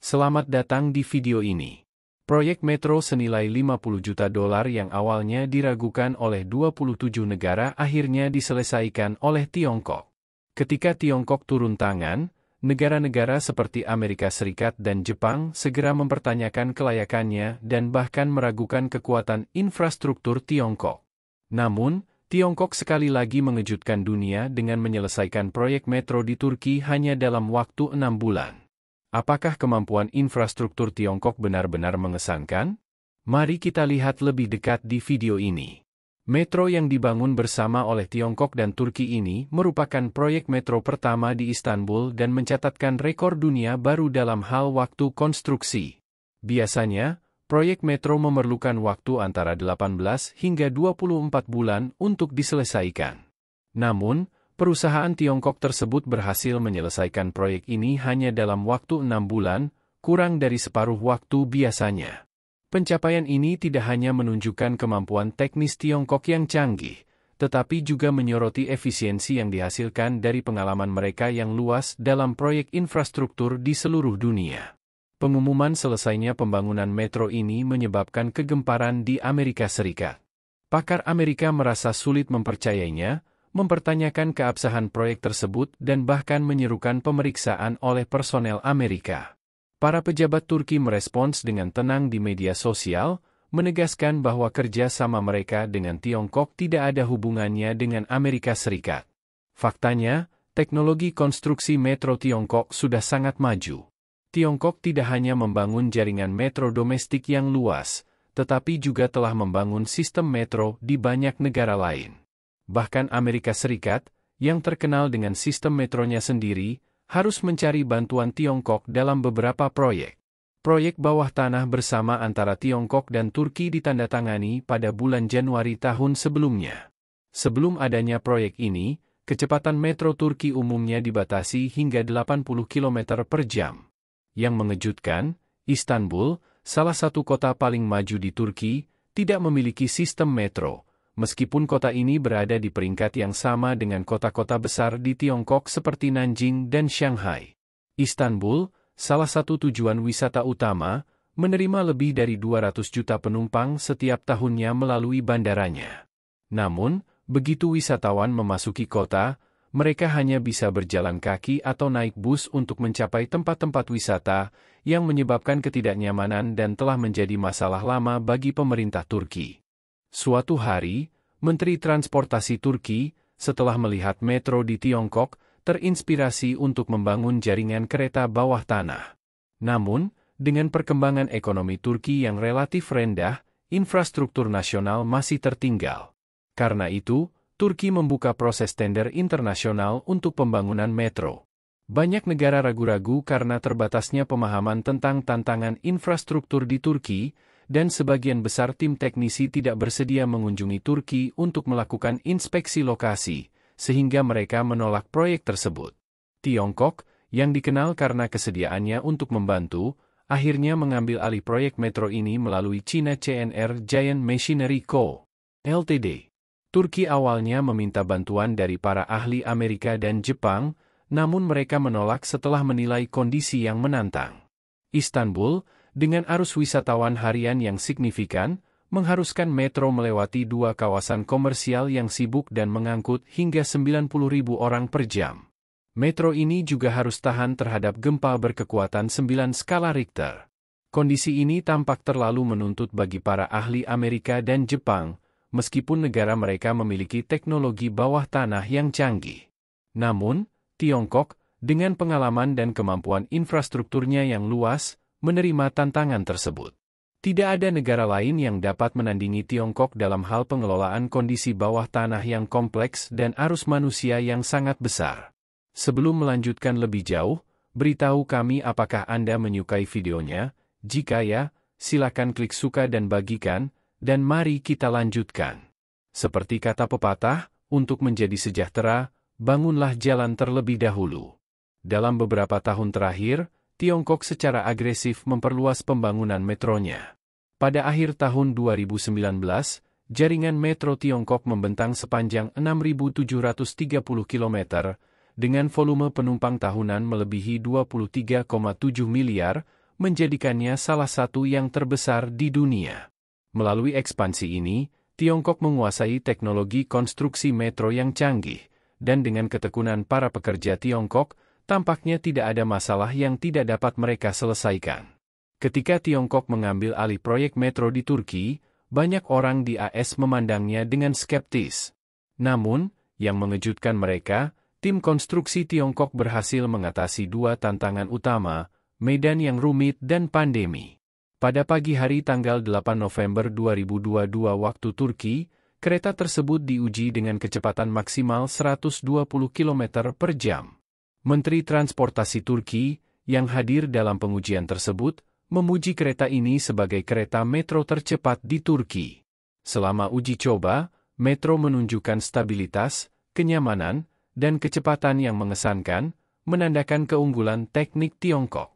Selamat datang di video ini. Proyek metro senilai 50 juta dolar yang awalnya diragukan oleh 27 negara akhirnya diselesaikan oleh Tiongkok. Ketika Tiongkok turun tangan, negara-negara seperti Amerika Serikat dan Jepang segera mempertanyakan kelayakannya dan bahkan meragukan kekuatan infrastruktur Tiongkok. Namun, Tiongkok sekali lagi mengejutkan dunia dengan menyelesaikan proyek metro di Turki hanya dalam waktu 6 bulan. Apakah kemampuan infrastruktur Tiongkok benar-benar mengesankan? Mari kita lihat lebih dekat di video ini. Metro yang dibangun bersama oleh Tiongkok dan Turki ini merupakan proyek metro pertama di Istanbul dan mencatatkan rekor dunia baru dalam hal waktu konstruksi. Biasanya, proyek metro memerlukan waktu antara 18 hingga 24 bulan untuk diselesaikan. Namun, perusahaan Tiongkok tersebut berhasil menyelesaikan proyek ini hanya dalam waktu 6 bulan, kurang dari separuh waktu biasanya. Pencapaian ini tidak hanya menunjukkan kemampuan teknis Tiongkok yang canggih, tetapi juga menyoroti efisiensi yang dihasilkan dari pengalaman mereka yang luas dalam proyek infrastruktur di seluruh dunia. Pengumuman selesainya pembangunan metro ini menyebabkan kegemparan di Amerika Serikat. Pakar Amerika merasa sulit mempercayainya, mempertanyakan keabsahan proyek tersebut dan bahkan menyerukan pemeriksaan oleh personel Amerika. Para pejabat Turki merespons dengan tenang di media sosial, menegaskan bahwa kerja sama mereka dengan Tiongkok tidak ada hubungannya dengan Amerika Serikat. Faktanya, teknologi konstruksi metro Tiongkok sudah sangat maju. Tiongkok tidak hanya membangun jaringan metro domestik yang luas, tetapi juga telah membangun sistem metro di banyak negara lain. Bahkan Amerika Serikat, yang terkenal dengan sistem metronya sendiri, harus mencari bantuan Tiongkok dalam beberapa proyek. Proyek bawah tanah bersama antara Tiongkok dan Turki ditandatangani pada bulan Januari tahun sebelumnya. Sebelum adanya proyek ini, kecepatan metro Turki umumnya dibatasi hingga 80 km per jam. Yang mengejutkan, Istanbul, salah satu kota paling maju di Turki, tidak memiliki sistem metro. Meskipun kota ini berada di peringkat yang sama dengan kota-kota besar di Tiongkok seperti Nanjing dan Shanghai. Istanbul, salah satu tujuan wisata utama, menerima lebih dari 200 juta penumpang setiap tahunnya melalui bandaranya. Namun, begitu wisatawan memasuki kota, mereka hanya bisa berjalan kaki atau naik bus untuk mencapai tempat-tempat wisata, yang menyebabkan ketidaknyamanan dan telah menjadi masalah lama bagi pemerintah Turki. Suatu hari, Menteri Transportasi Turki, setelah melihat metro di Tiongkok, terinspirasi untuk membangun jaringan kereta bawah tanah. Namun, dengan perkembangan ekonomi Turki yang relatif rendah, infrastruktur nasional masih tertinggal. Karena itu, Turki membuka proses tender internasional untuk pembangunan metro. Banyak negara ragu-ragu karena terbatasnya pemahaman tentang tantangan infrastruktur di Turki, dan sebagian besar tim teknisi tidak bersedia mengunjungi Turki untuk melakukan inspeksi lokasi, sehingga mereka menolak proyek tersebut. Tiongkok, yang dikenal karena kesediaannya untuk membantu, akhirnya mengambil alih proyek metro ini melalui China CNR Giant Machinery Co. Ltd. Turki awalnya meminta bantuan dari para ahli Amerika dan Jepang, namun mereka menolak setelah menilai kondisi yang menantang. Istanbul, dengan arus wisatawan harian yang signifikan, mengharuskan metro melewati dua kawasan komersial yang sibuk dan mengangkut hingga 90.000 orang per jam. Metro ini juga harus tahan terhadap gempa berkekuatan 9 skala Richter. Kondisi ini tampak terlalu menuntut bagi para ahli Amerika dan Jepang, meskipun negara mereka memiliki teknologi bawah tanah yang canggih. Namun, Tiongkok, dengan pengalaman dan kemampuan infrastrukturnya yang luas, menerima tantangan tersebut. Tidak ada negara lain yang dapat menandingi Tiongkok dalam hal pengelolaan kondisi bawah tanah yang kompleks dan arus manusia yang sangat besar. Sebelum melanjutkan lebih jauh, beritahu kami apakah Anda menyukai videonya. Jika ya, silakan klik suka dan bagikan, dan mari kita lanjutkan. Seperti kata pepatah, untuk menjadi sejahtera, bangunlah jalan terlebih dahulu. Dalam beberapa tahun terakhir, Tiongkok secara agresif memperluas pembangunan metronya. Pada akhir tahun 2019, jaringan metro Tiongkok membentang sepanjang 6.730 km, dengan volume penumpang tahunan melebihi 23,7 miliar, menjadikannya salah satu yang terbesar di dunia. Melalui ekspansi ini, Tiongkok menguasai teknologi konstruksi metro yang canggih, dan dengan ketekunan para pekerja Tiongkok, tampaknya tidak ada masalah yang tidak dapat mereka selesaikan. Ketika Tiongkok mengambil alih proyek metro di Turki, banyak orang di AS memandangnya dengan skeptis. Namun, yang mengejutkan mereka, tim konstruksi Tiongkok berhasil mengatasi dua tantangan utama, medan yang rumit dan pandemi. Pada pagi hari tanggal 8 November 2022 waktu Turki, kereta tersebut diuji dengan kecepatan maksimal 120 km per jam. Menteri Transportasi Turki, yang hadir dalam pengujian tersebut, memuji kereta ini sebagai kereta metro tercepat di Turki. Selama uji coba, metro menunjukkan stabilitas, kenyamanan, dan kecepatan yang mengesankan, menandakan keunggulan teknik Tiongkok.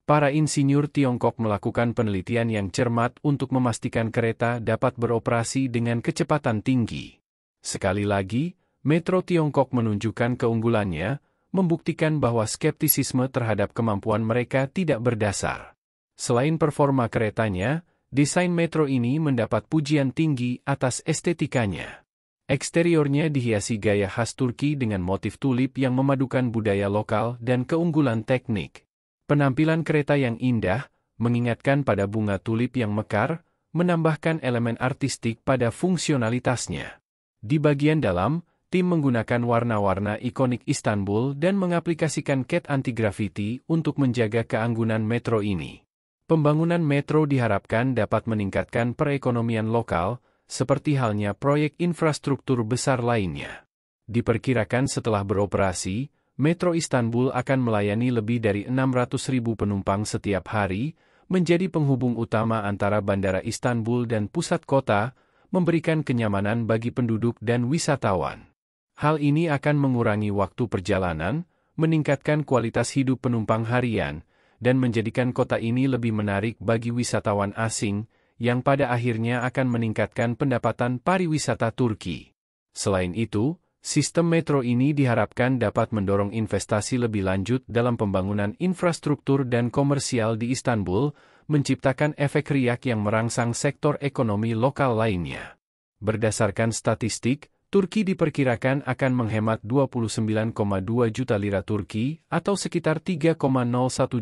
Para insinyur Tiongkok melakukan penelitian yang cermat untuk memastikan kereta dapat beroperasi dengan kecepatan tinggi. Sekali lagi, metro Tiongkok menunjukkan keunggulannya, membuktikan bahwa skeptisisme terhadap kemampuan mereka tidak berdasar. Selain performa keretanya, desain metro ini mendapat pujian tinggi atas estetikanya. Eksteriornya dihiasi gaya khas Turki dengan motif tulip yang memadukan budaya lokal dan keunggulan teknik. Penampilan kereta yang indah, mengingatkan pada bunga tulip yang mekar, menambahkan elemen artistik pada fungsionalitasnya. Di bagian dalam, tim menggunakan warna-warna ikonik Istanbul dan mengaplikasikan cat anti-graffiti untuk menjaga keanggunan metro ini. Pembangunan metro diharapkan dapat meningkatkan perekonomian lokal, seperti halnya proyek infrastruktur besar lainnya. Diperkirakan setelah beroperasi, Metro Istanbul akan melayani lebih dari 600.000 penumpang setiap hari, menjadi penghubung utama antara Bandara Istanbul dan pusat kota, memberikan kenyamanan bagi penduduk dan wisatawan. Hal ini akan mengurangi waktu perjalanan, meningkatkan kualitas hidup penumpang harian, dan menjadikan kota ini lebih menarik bagi wisatawan asing, yang pada akhirnya akan meningkatkan pendapatan pariwisata Turki. Selain itu, sistem metro ini diharapkan dapat mendorong investasi lebih lanjut dalam pembangunan infrastruktur dan komersial di Istanbul, menciptakan efek riak yang merangsang sektor ekonomi lokal lainnya. Berdasarkan statistik, Turki diperkirakan akan menghemat 29,2 juta lira Turki atau sekitar 3,01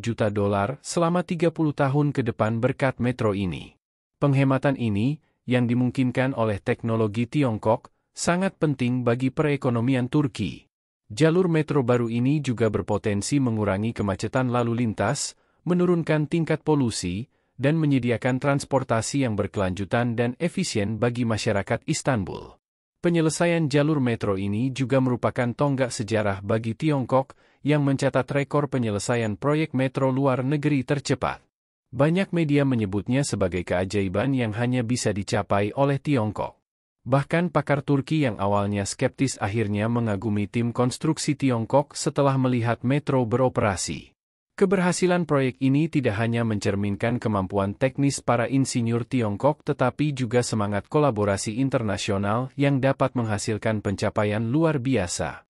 juta dolar selama 30 tahun ke depan berkat metro ini. Penghematan ini, yang dimungkinkan oleh teknologi Tiongkok, sangat penting bagi perekonomian Turki. Jalur metro baru ini juga berpotensi mengurangi kemacetan lalu lintas, menurunkan tingkat polusi, dan menyediakan transportasi yang berkelanjutan dan efisien bagi masyarakat Istanbul. Penyelesaian jalur metro ini juga merupakan tonggak sejarah bagi Tiongkok yang mencatat rekor penyelesaian proyek metro luar negeri tercepat. Banyak media menyebutnya sebagai keajaiban yang hanya bisa dicapai oleh Tiongkok. Bahkan pakar Turki yang awalnya skeptis akhirnya mengagumi tim konstruksi Tiongkok setelah melihat metro beroperasi. Keberhasilan proyek ini tidak hanya mencerminkan kemampuan teknis para insinyur Tiongkok tetapi juga semangat kolaborasi internasional yang dapat menghasilkan pencapaian luar biasa.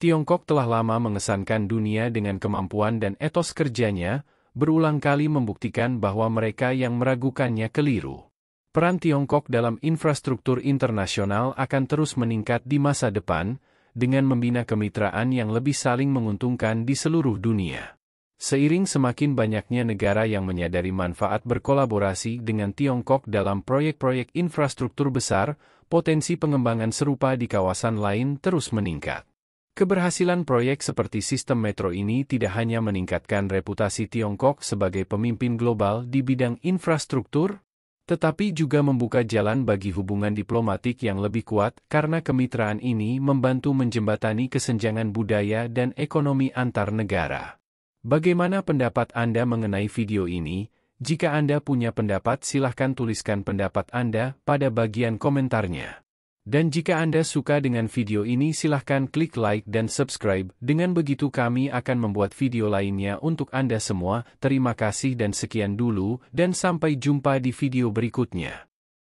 Tiongkok telah lama mengesankan dunia dengan kemampuan dan etos kerjanya, berulang kali membuktikan bahwa mereka yang meragukannya keliru. Peran Tiongkok dalam infrastruktur internasional akan terus meningkat di masa depan, dengan membina kemitraan yang lebih saling menguntungkan di seluruh dunia. Seiring semakin banyaknya negara yang menyadari manfaat berkolaborasi dengan Tiongkok dalam proyek-proyek infrastruktur besar, potensi pengembangan serupa di kawasan lain terus meningkat. Keberhasilan proyek seperti sistem metro ini tidak hanya meningkatkan reputasi Tiongkok sebagai pemimpin global di bidang infrastruktur, tetapi juga membuka jalan bagi hubungan diplomatik yang lebih kuat karena kemitraan ini membantu menjembatani kesenjangan budaya dan ekonomi antar negara. Bagaimana pendapat Anda mengenai video ini? Jika Anda punya pendapat silahkan tuliskan pendapat Anda pada bagian komentarnya. Dan jika Anda suka dengan video ini silahkan klik like dan subscribe, dengan begitu kami akan membuat video lainnya untuk Anda semua. Terima kasih dan sekian dulu, dan sampai jumpa di video berikutnya.